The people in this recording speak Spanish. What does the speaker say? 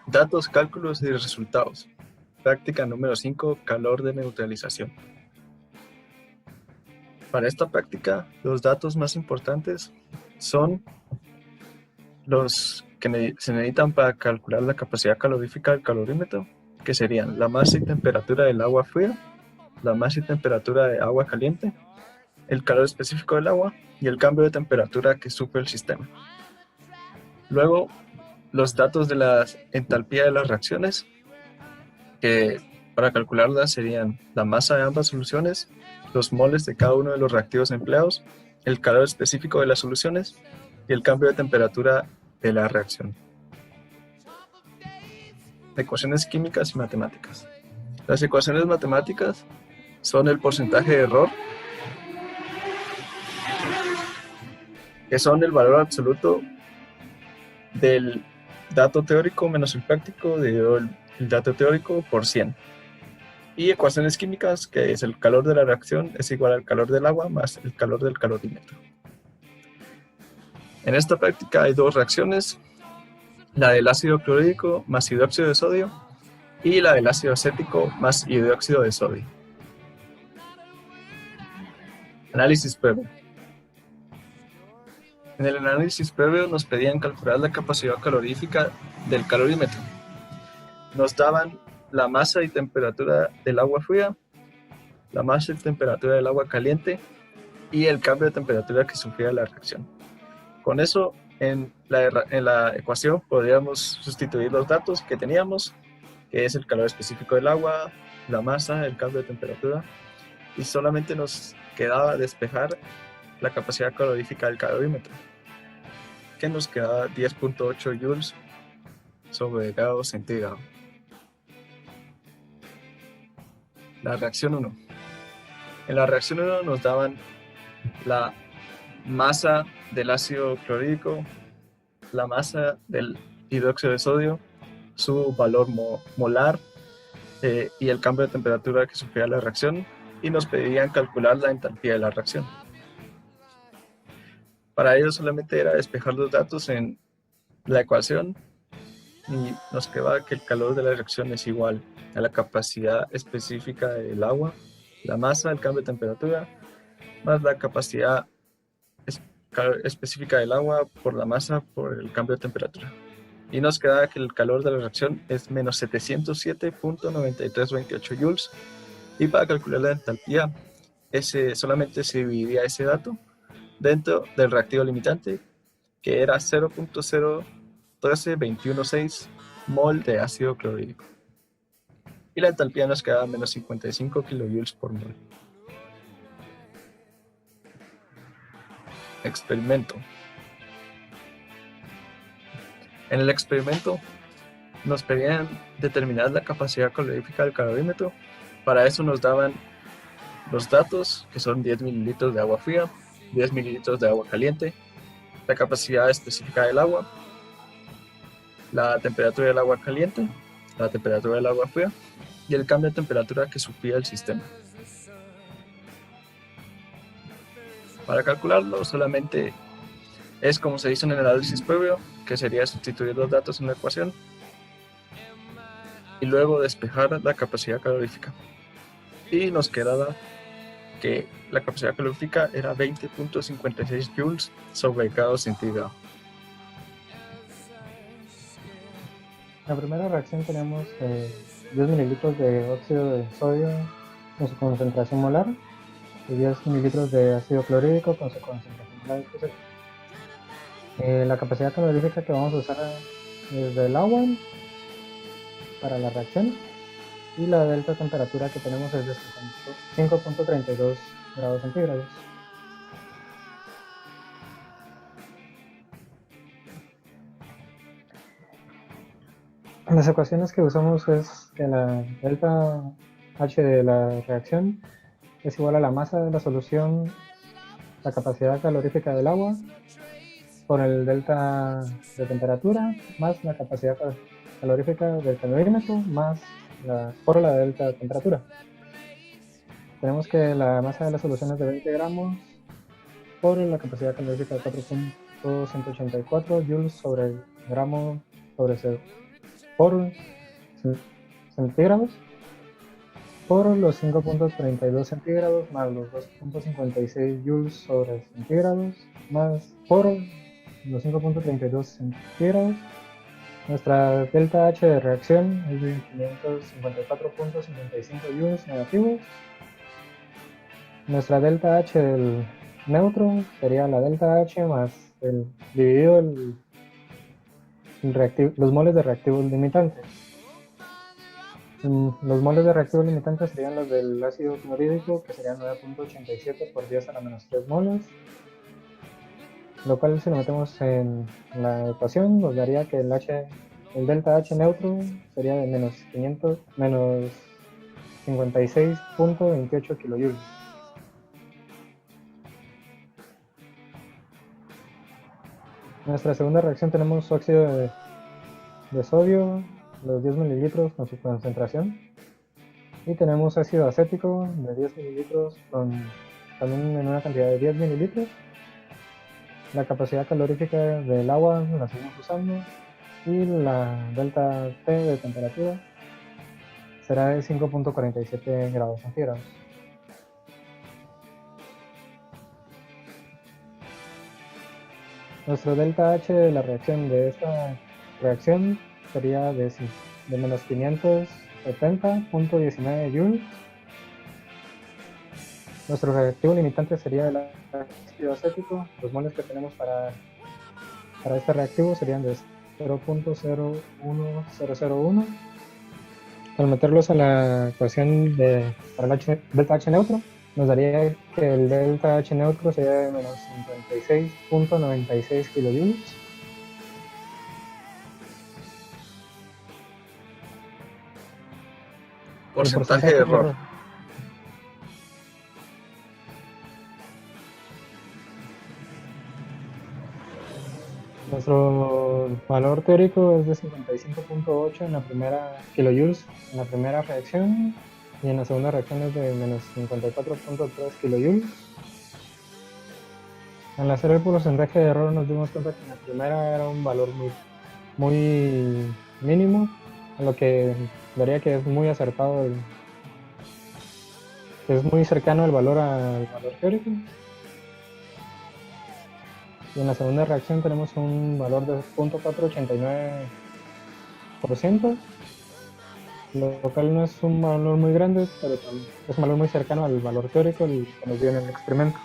Datos, cálculos y resultados. Práctica número 5, calor de neutralización. Para esta práctica, los datos más importantes son los que se necesitan para calcular la capacidad calorífica del calorímetro, que serían la masa y temperatura del agua fría, la masa y temperatura de agua caliente, el calor específico del agua y el cambio de temperatura que sufre el sistema. Luego, los datos de la entalpía de las reacciones, que para calcularlas serían la masa de ambas soluciones, los moles de cada uno de los reactivos empleados, el calor específico de las soluciones y el cambio de temperatura de la reacción. Ecuaciones químicas y matemáticas. Las ecuaciones matemáticas son el porcentaje de error, que son el valor absoluto del dato teórico menos el práctico dividido el dato teórico por 100. Y ecuaciones químicas, que es el calor de la reacción es igual al calor del agua más el calor del calorímetro. En esta práctica hay dos reacciones, la del ácido clorhídrico más hidróxido de sodio y la del ácido acético más hidróxido de sodio. Análisis previo. En el análisis previo nos pedían calcular la capacidad calorífica del calorímetro. Nos daban la masa y temperatura del agua fría, la masa y temperatura del agua caliente y el cambio de temperatura que sufría la reacción. Con eso, en la ecuación podríamos sustituir los datos que teníamos, que es el calor específico del agua, la masa, el cambio de temperatura, y solamente nos quedaba despejar la capacidad calorífica del calorímetro, que nos quedaba 10.8 joules sobre grado centígrado. La reacción 1. En la reacción 1 nos daban la masa del ácido clorhídrico, la masa del hidróxido de sodio, su valor molar y el cambio de temperatura que sufría la reacción, y nos pedían calcular la entalpía de la reacción. Para ello solamente era despejar los datos en la ecuación y nos quedaba que el calor de la reacción es igual a la capacidad específica del agua, la masa, el cambio de temperatura, más la capacidad específica del agua por la masa por el cambio de temperatura. Y nos queda que el calor de la reacción es menos 707.9328 joules. Y para calcular la entalpía, solamente se dividía ese dato dentro del reactivo limitante, que era 0.013216 mol de ácido clorhídrico. Y la entalpía nos quedaba menos 55 kilojoules por mol. Experimento. En el experimento nos pedían determinar la capacidad calorífica del calorímetro. Para eso nos daban los datos, que son 10 mililitros de agua fría, 10 mililitros de agua caliente, la capacidad específica del agua, la temperatura del agua caliente, la temperatura del agua fría y el cambio de temperatura que sufría el sistema. Para calcularlo solamente es como se hizo en el análisis previo, que sería sustituir los datos en la ecuación y luego despejar la capacidad calorífica. Y nos quedaba que la capacidad calorífica era 20.56 joules sobre grado centígrado. En la primera reacción tenemos 10 mililitros de óxido de sodio con su concentración molar y 10 mililitros de ácido clorhídrico con su concentración molar. La capacidad calorífica que vamos a usar es del agua para la reacción, y la delta temperatura que tenemos es de 5.32 grados centígrados. Las ecuaciones que usamos es que la delta H de la reacción es igual a la masa de la solución, la capacidad calorífica del agua, por el delta de temperatura, más la capacidad calorífica del calorímetro, más por la delta de temperatura. Tenemos que la masa de la solución es de 20 gramos por la capacidad calorífica de 4.184 joules sobre gramo sobre por centígrados por los 5.32 centígrados más los 2.56 joules sobre centígrados más por los 5.32 centígrados. Nuestra delta H de reacción es de 554.55 joules negativos. Nuestra delta H del neutro sería la delta H más dividido los moles de reactivos limitantes. Los moles de reactivo limitante serían los del ácido clorhídrico, que serían 9.87 por 10 a la menos 3 moles, lo cual si lo metemos en la ecuación nos daría que el delta H neutro sería de menos 56.28 kilojoules. En nuestra segunda reacción tenemos óxido de sodio, los 10 mililitros con su concentración, y tenemos ácido acético de 10 mililitros también en una cantidad de 10 mililitros. La capacidad calorífica del agua la seguimos usando y la delta T de temperatura será de 5.47 grados centígrados. Nuestro delta H de la reacción de esta reacción sería de menos 570.19 joules. Nuestro reactivo limitante sería el ácido acético. Los moles que tenemos para este reactivo serían de 0.01001. Al meterlos a la ecuación para el delta H neutro, nos daría que el delta H neutro sería de menos 56.96 kilojoules. Porcentaje de error. Nuestro valor teórico es de 55.8 en la primera kilojoules en la primera reacción, y en la segunda reacción es de menos 54.3 kilojoules. Al hacer el porcentaje de error nos dimos cuenta que en la primera era un valor muy mínimo, a lo que daría que es muy acertado, que es muy cercano el valor al valor teórico. Y en la segunda reacción tenemos un valor de 0.489%, lo cual no es un valor muy grande, pero es un valor muy cercano al valor teórico que nos dio en el experimento.